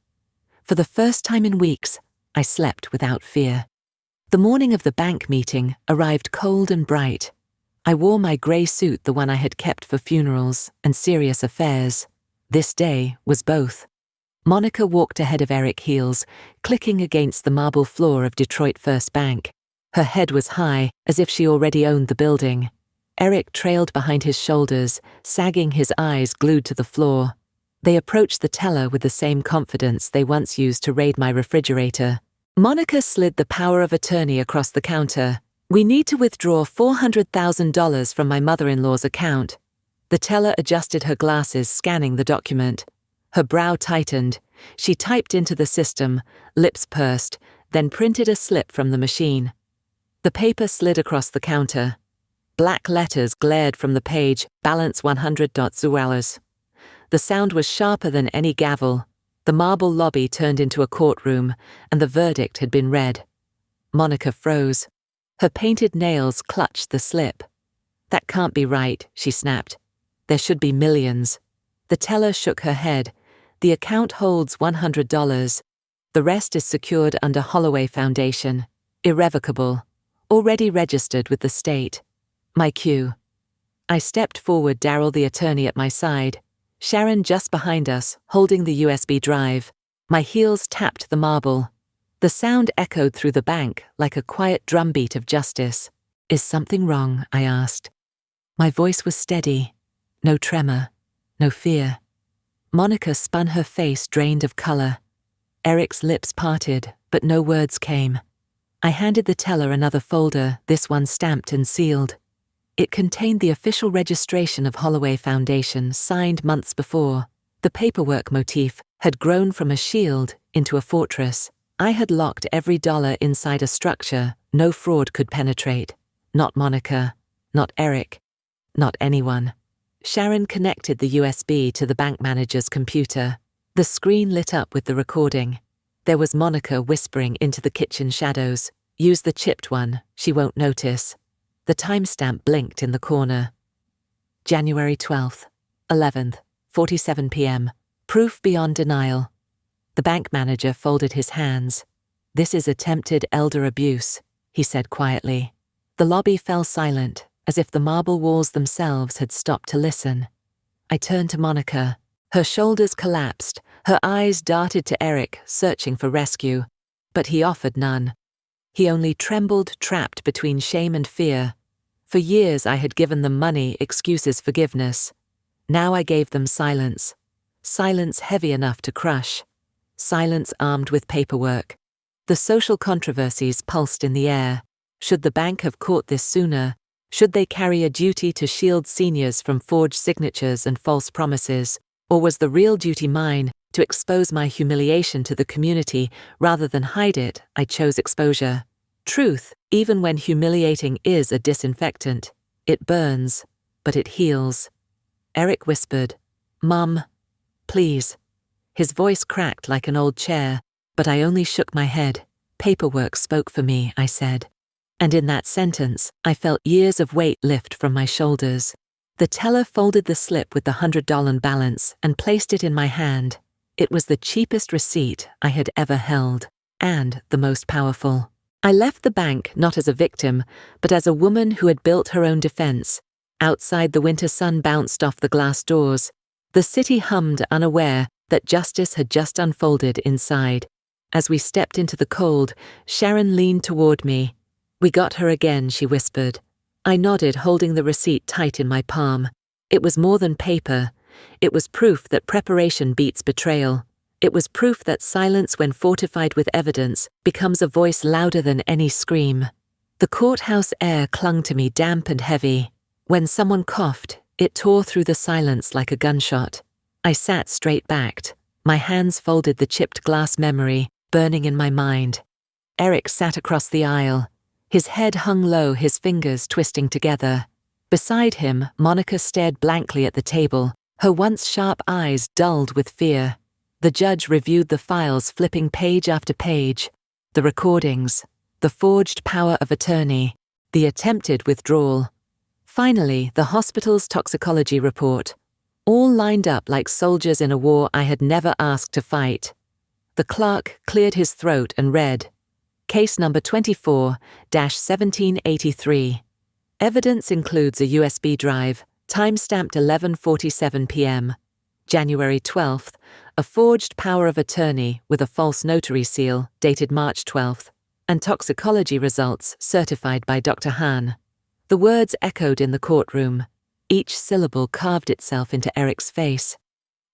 For the first time in weeks, I slept without fear. The morning of the bank meeting arrived cold and bright. I wore my grey suit, the one I had kept for funerals and serious affairs. This day was both. Monica walked ahead of Eric, heels clicking against the marble floor of Detroit First Bank. Her head was high, as if she already owned the building. Eric trailed behind his shoulders, sagging, his eyes glued to the floor. They approached the teller with the same confidence they once used to raid my refrigerator. Monica slid the power of attorney across the counter. "We need to withdraw $400,000 from my mother-in-law's account." The teller adjusted her glasses, scanning the document. Her brow tightened. She typed into the system, lips pursed, then printed a slip from the machine. The paper slid across the counter. Black letters glared from the page, "Balance $100,000. The sound was sharper than any gavel. The marble lobby turned into a courtroom, and the verdict had been read. Monica froze. Her painted nails clutched the slip. "That can't be right," she snapped. "There should be millions." The teller shook her head. "The account holds $100. The rest is secured under Holloway Foundation. Irrevocable. already registered with the state. My cue. I stepped forward, Darryl the attorney at my side, Sharon just behind us, holding the USB drive. My heels tapped the marble. The sound echoed through the bank like a quiet drumbeat of justice. "Is something wrong?" I asked. My voice was steady. No tremor. No fear. Monica spun her face, drained of color. Eric's lips parted, but no words came. I handed the teller another folder, this one stamped and sealed. It contained the official registration of Holloway Foundation, signed months before. The paperwork motif had grown from a shield into a fortress. I had locked every dollar inside a structure no fraud could penetrate. Not Monica, not Eric, not anyone. Sharon connected the USB to the bank manager's computer. The screen lit up with the recording. There was Monica whispering into the kitchen shadows. "Use the chipped one, she won't notice." The timestamp blinked in the corner. January 12th, 11th, 47 p.m. Proof beyond denial. The bank manager folded his hands. "This is attempted elder abuse," he said quietly. The lobby fell silent, as if the marble walls themselves had stopped to listen. I turned to Monica. Her shoulders collapsed, her eyes darted to Eric, searching for rescue, but he offered none. He only trembled, trapped between shame and fear. For years I had given them money, excuses, forgiveness. Now I gave them silence. Silence heavy enough to crush. Silence armed with paperwork. The social controversies pulsed in the air. Should the bank have caught this sooner? Should they carry a duty to shield seniors from forged signatures and false promises? Or was the real duty mine, to expose my humiliation to the community rather than hide it? I chose exposure. Truth, even when humiliating, is a disinfectant. It burns, but it heals. Eric whispered, "Mum, please." His voice cracked like an old chair, but I only shook my head. "Paperwork spoke for me," I said. And in that sentence, I felt years of weight lift from my shoulders. The teller folded the slip with the $100 balance and placed it in my hand. It was the cheapest receipt I had ever held, and the most powerful. I left the bank not as a victim, but as a woman who had built her own defense. Outside, the winter sun bounced off the glass doors. The city hummed, unaware that justice had just unfolded inside. As we stepped into the cold, Sharon leaned toward me. "We got her again," she whispered. I nodded, holding the receipt tight in my palm. It was more than paper. It was proof that preparation beats betrayal. It was proof that silence, when fortified with evidence, becomes a voice louder than any scream. The courthouse air clung to me, damp and heavy. When someone coughed, it tore through the silence like a gunshot. I sat straight-backed. My hands folded, the chipped glass memory burning in my mind. Eric sat across the aisle. His head hung low, his fingers twisting together. Beside him, Monica stared blankly at the table, her once sharp eyes dulled with fear. The judge reviewed the files, flipping page after page. The recordings, the forged power of attorney, the attempted withdrawal. Finally, the hospital's toxicology report. All lined up like soldiers in a war I had never asked to fight. The clerk cleared his throat and read, "Case number 24-1783. Evidence includes a USB drive, time-stamped 11:47 p.m. January 12th, a forged power of attorney with a false notary seal dated March 12th, and toxicology results certified by Dr. Hahn." The words echoed in the courtroom. Each syllable carved itself into Eric's face.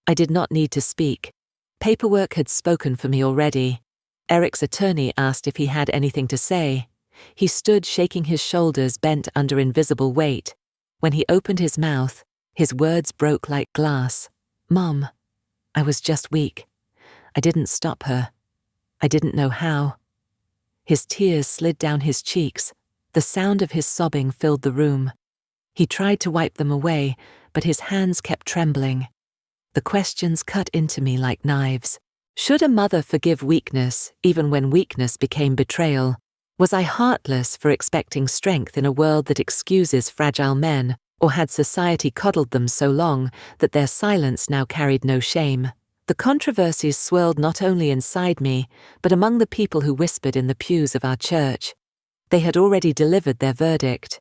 I did not need to speak. Paperwork had spoken for me already. Eric's attorney asked if he had anything to say. He stood shaking his shoulders, bent under invisible weight. When he opened his mouth, his words broke like glass. "Mom, I was just weak. I didn't stop her. I didn't know how." His tears slid down his cheeks. The sound of his sobbing filled the room. He tried to wipe them away, but his hands kept trembling. The questions cut into me like knives. Should a mother forgive weakness, even when weakness became betrayal? Was I heartless for expecting strength in a world that excuses fragile men, or had society coddled them so long that their silence now carried no shame? The controversies swirled not only inside me, but among the people who whispered in the pews of our church. They had already delivered their verdict.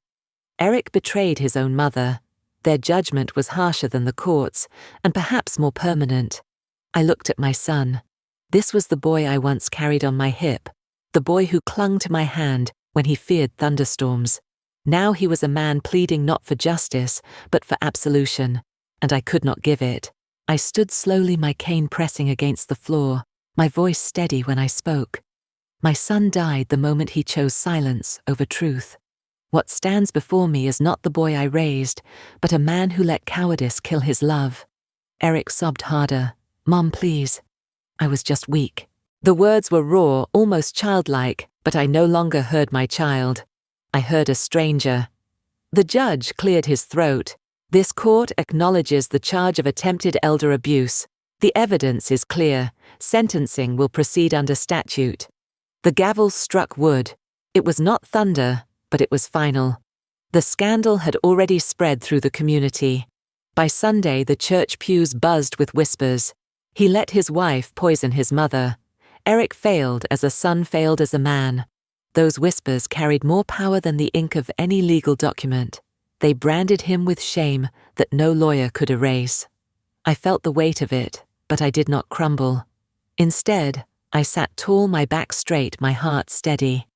Eric betrayed his own mother. Their judgment was harsher than the court's, and perhaps more permanent. I looked at my son. This was the boy I once carried on my hip, the boy who clung to my hand when he feared thunderstorms. Now he was a man pleading not for justice, but for absolution, and I could not give it. I stood slowly, my cane pressing against the floor, my voice steady when I spoke. My son died the moment he chose silence over truth. What stands before me is not the boy I raised, but a man who let cowardice kill his love. Eric sobbed harder. "Mom, please." I was just weak. The words were raw, almost childlike, but I no longer heard my child. I heard a stranger. The judge cleared his throat. "This court acknowledges the charge of attempted elder abuse. The evidence is clear. Sentencing will proceed under statute." The gavel struck wood. It was not thunder, but it was final. The scandal had already spread through the community. By Sunday, the church pews buzzed with whispers. He let his wife poison his mother. Eric failed as a son failed as a man. Those whispers carried more power than the ink of any legal document. They branded him with shame that no lawyer could erase. I felt the weight of it, but I did not crumble. Instead, I sat tall, my back straight, my heart steady.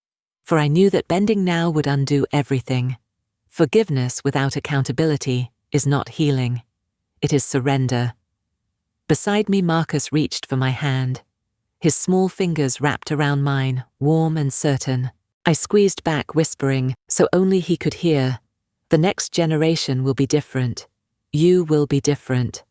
For I knew that bending now would undo everything. Forgiveness without accountability is not healing. It is surrender. Beside me, Marcus reached for my hand. His small fingers wrapped around mine, warm and certain. I squeezed back, whispering, so only he could hear. "The next generation will be different. You will be different."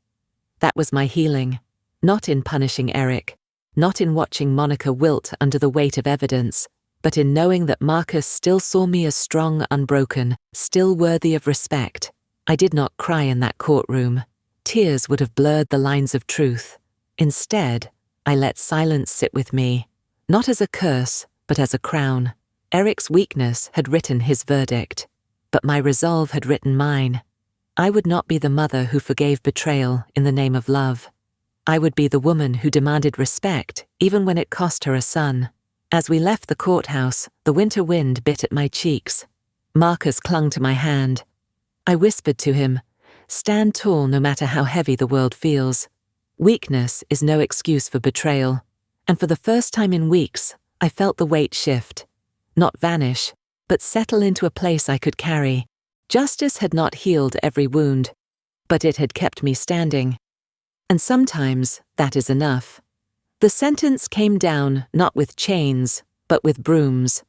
That was my healing. Not in punishing Eric, not in watching Monica wilt under the weight of evidence, but in knowing that Marcus still saw me as strong, unbroken, still worthy of respect. I did not cry in that courtroom. Tears would have blurred the lines of truth. Instead, I let silence sit with me, not as a curse, but as a crown. Eric's weakness had written his verdict, but my resolve had written mine. I would not be the mother who forgave betrayal in the name of love. I would be the woman who demanded respect, even when it cost her a son. As we left the courthouse, the winter wind bit at my cheeks. Marcus clung to my hand. I whispered to him, "Stand tall no matter how heavy the world feels." Weakness is no excuse for betrayal, and for the first time in weeks, I felt the weight shift. Not vanish, but settle into a place I could carry. Justice had not healed every wound, but it had kept me standing. And sometimes that is enough. The sentence came down not with chains, but with brooms.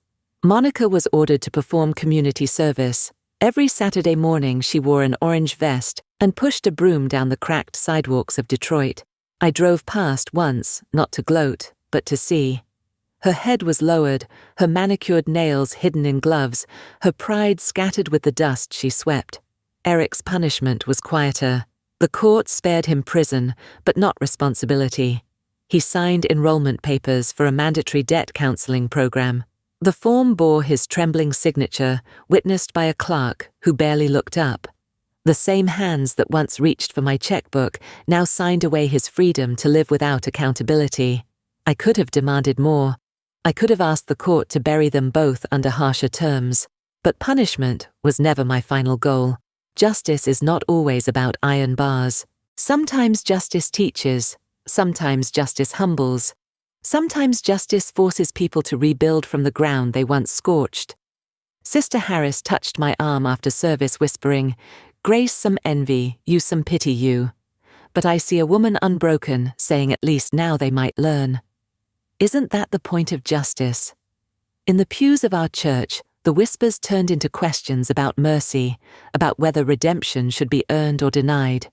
Monica was ordered to perform community service. Every Saturday morning she wore an orange vest and pushed a broom down the cracked sidewalks of Detroit. I drove past once, not to gloat, but to see. Her head was lowered, her manicured nails hidden in gloves, her pride scattered with the dust she swept. Eric's punishment was quieter. The court spared him prison, but not responsibility. He signed enrollment papers for a mandatory debt counseling program. The form bore his trembling signature, witnessed by a clerk who barely looked up. The same hands that once reached for my checkbook now signed away his freedom to live without accountability. I could have demanded more. I could have asked the court to bury them both under harsher terms. But punishment was never my final goal. Justice is not always about iron bars. Sometimes justice teaches. Sometimes justice humbles. Sometimes justice forces people to rebuild from the ground they once scorched. Sister Harris touched my arm after service, whispering, "Grace some envy, you some pity you." But I see a woman unbroken, saying at least now they might learn. Isn't that the point of justice? In the pews of our church, the whispers turned into questions about mercy, about whether redemption should be earned or denied.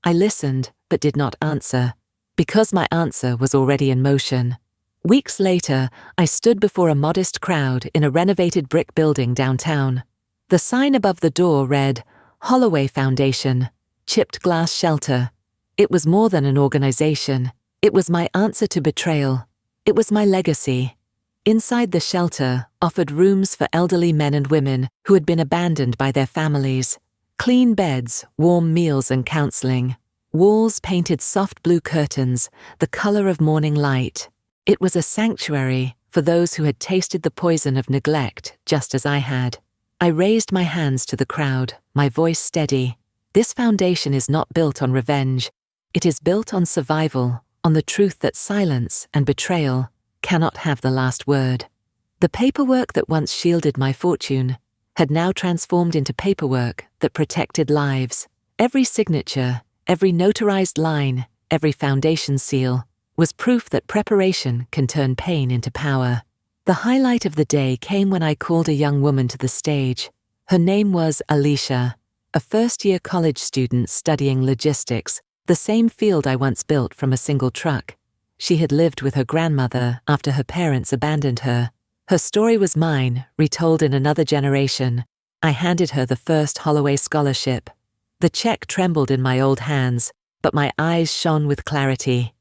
I listened, but did not answer, because my answer was already in motion. Weeks later, I stood before a modest crowd in a renovated brick building downtown. The sign above the door read, Holloway Foundation, Chipped Glass Shelter. It was more than an organization. It was my answer to betrayal. It was my legacy. Inside the shelter, offered rooms for elderly men and women who had been abandoned by their families. Clean beds, warm meals and counseling. Walls painted soft blue curtains, the color of morning light. It was a sanctuary, for those who had tasted the poison of neglect just as I had. I raised my hands to the crowd, my voice steady. This foundation is not built on revenge. It is built on survival, on the truth that silence and betrayal cannot have the last word. The paperwork that once shielded my fortune had now transformed into paperwork that protected lives. Every signature, every notarized line, every foundation seal was proof that preparation can turn pain into power. The highlight of the day came when I called a young woman to the stage. Her name was Alicia, a first-year college student studying logistics, the same field I once built from a single truck. She had lived with her grandmother after her parents abandoned her. Her story was mine, retold in another generation. I handed her the first Holloway scholarship. The check trembled in my old hands, but my eyes shone with clarity.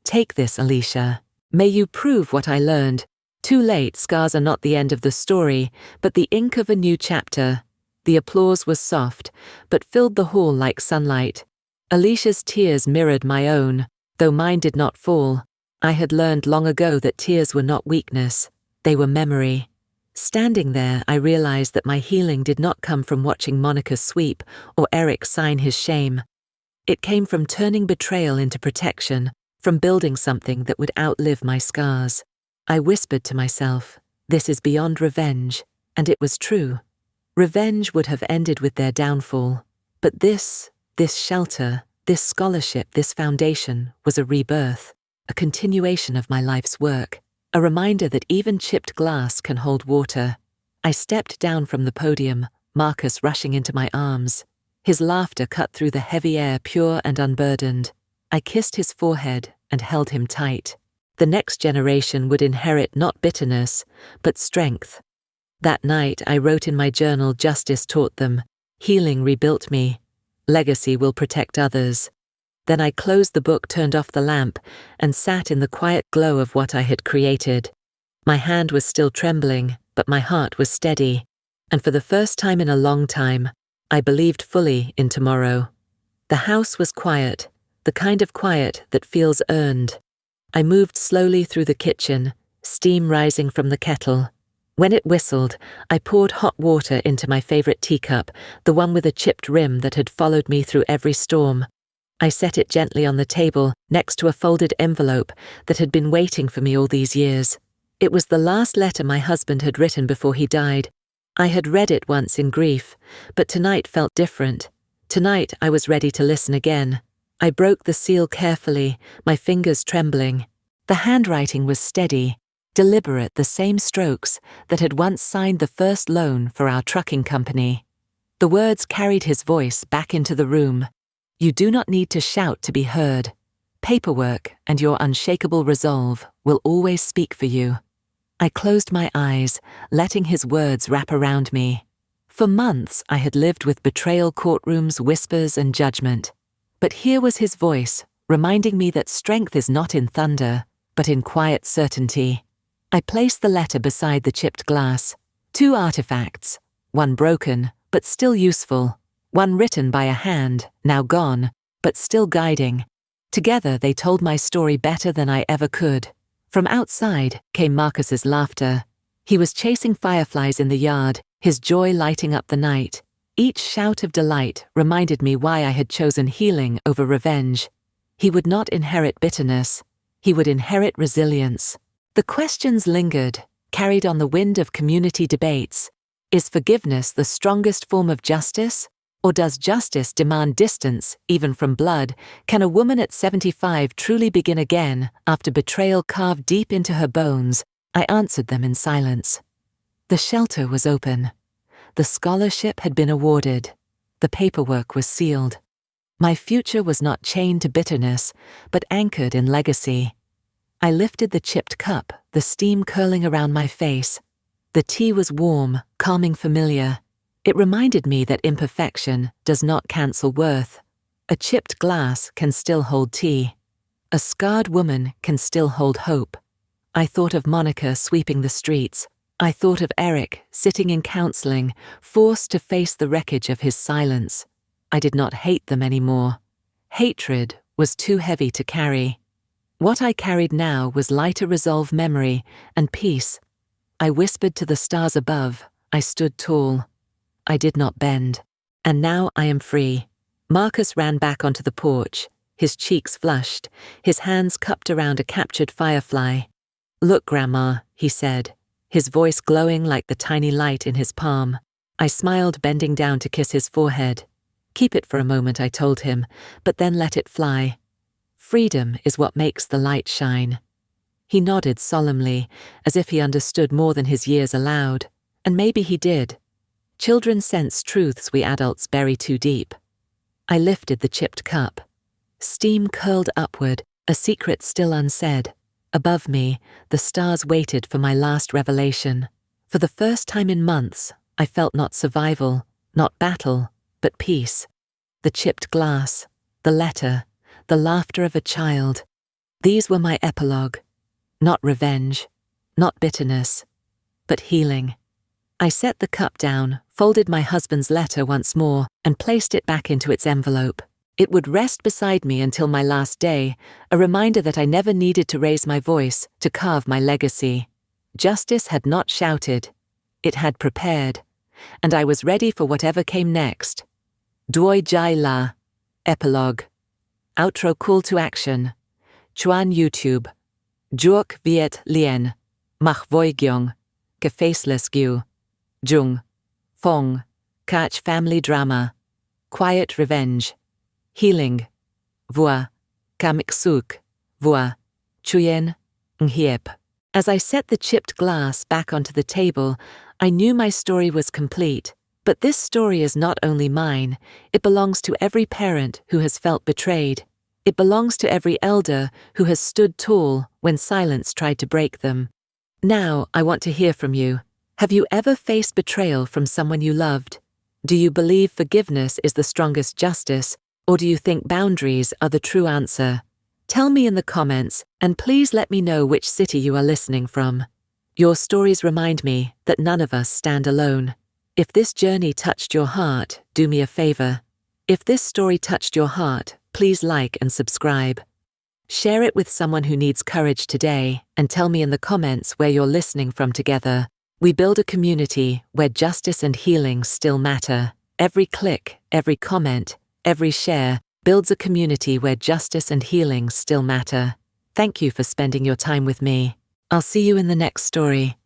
Take this, Alicia. May you prove what I learned. Too late, scars are not the end of the story, but the ink of a new chapter. The applause was soft, but filled the hall like sunlight. Alicia's tears mirrored my own, though mine did not fall. I had learned long ago that tears were not weakness, they were memory. Standing there, I realized that my healing did not come from watching Monica sweep or Eric sign his shame. It came from turning betrayal into protection, from building something that would outlive my scars. I whispered to myself, this is beyond revenge, and it was true. Revenge would have ended with their downfall, but this shelter, this scholarship, this foundation was a rebirth, a continuation of my life's work, a reminder that even chipped glass can hold water. I stepped down from the podium, Marcus rushing into my arms. His laughter cut through the heavy air, pure and unburdened. I kissed his forehead and held him tight. The next generation would inherit not bitterness, but strength. That night I wrote in my journal, justice taught them, healing rebuilt me, legacy will protect others. Then I closed the book, turned off the lamp, and sat in the quiet glow of what I had created. My hand was still trembling, but my heart was steady, and for the first time in a long time, I believed fully in tomorrow. The house was quiet, the kind of quiet that feels earned. I moved slowly through the kitchen, steam rising from the kettle. When it whistled, I poured hot water into my favorite teacup, the one with a chipped rim that had followed me through every storm. I set it gently on the table, next to a folded envelope that had been waiting for me all these years. It was the last letter my husband had written before he died. I had read it once in grief, but tonight felt different. Tonight I was ready to listen again. I broke the seal carefully, my fingers trembling. The handwriting was steady, deliberate, the same strokes that had once signed the first loan for our trucking company. The words carried his voice back into the room. You do not need to shout to be heard. Paperwork and your unshakable resolve will always speak for you. I closed my eyes, letting his words wrap around me. For months I had lived with betrayal courtrooms, whispers, and judgment. But here was his voice, reminding me that strength is not in thunder, but in quiet certainty. I placed the letter beside the chipped glass. 2 artifacts, one broken, but still useful. One written by a hand, now gone, but still guiding. Together they told my story better than I ever could. From outside came Marcus's laughter. He was chasing fireflies in the yard, his joy lighting up the night. Each shout of delight reminded me why I had chosen healing over revenge. He would not inherit bitterness. He would inherit resilience. The questions lingered, carried on the wind of community debates. Is forgiveness the strongest form of justice? Or does justice demand distance, even from blood? Can a woman at 75 truly begin again after betrayal carved deep into her bones? I answered them in silence. The shelter was open. The scholarship had been awarded. The paperwork was sealed. My future was not chained to bitterness, but anchored in legacy. I lifted the chipped cup, the steam curling around my face. The tea was warm, calming, familiar. It reminded me that imperfection does not cancel worth. A chipped glass can still hold tea. A scarred woman can still hold hope. I thought of Monica sweeping the streets. I thought of Eric sitting in counseling, forced to face the wreckage of his silence. I did not hate them anymore. Hatred was too heavy to carry. What I carried now was lighter resolve, memory, and peace. I whispered to the stars above. I stood tall. I did not bend. And now I am free. Marcus ran back onto the porch, his cheeks flushed, his hands cupped around a captured firefly. "Look, Grandma," he said, his voice glowing like the tiny light in his palm. I smiled, bending down to kiss his forehead. "Keep it for a moment," I told him, "but then let it fly. Freedom is what makes the light shine." He nodded solemnly, as if he understood more than his years allowed, and maybe he did. Children sense truths we adults bury too deep. I lifted the chipped cup. Steam curled upward, a secret still unsaid. Above me, the stars waited for my last revelation. For the first time in months, I felt not survival, not battle, but peace. The chipped glass, the letter, the laughter of a child. These were my epilogue. Not revenge, not bitterness, but healing. I set the cup down, folded my husband's letter once more, and placed it back into its envelope. It would rest beside me until my last day, a reminder that I never needed to raise my voice to carve my legacy. Justice had not shouted. It had prepared, and I was ready for whatever came next. Doi Jai La. Epilogue. Outro call to action. Chuan YouTube. Juok Viet Lien. Mach Voi Gyong. Ke Faceless Gyu. Jung. Fong. Catch Family Drama. Quiet Revenge. Healing. Vua. Kamiksuk. Vua. Chuyen. Nghiep. As I set the chipped glass back onto the table, I knew my story was complete. But this story is not only mine, it belongs to every parent who has felt betrayed. It belongs to every elder who has stood tall when silence tried to break them. Now, I want to hear from you. Have you ever faced betrayal from someone you loved? Do you believe forgiveness is the strongest justice, or do you think boundaries are the true answer? Tell me in the comments, and please let me know which city you are listening from. Your stories remind me that none of us stand alone. If this journey touched your heart, do me a favor. If this story touched your heart, please like and subscribe. Share it with someone who needs courage today, and tell me in the comments where you're listening from. Together, we build a community where justice and healing still matter. Every click, every comment, every share builds a community where justice and healing still matter. Thank you for spending your time with me. I'll see you in the next story.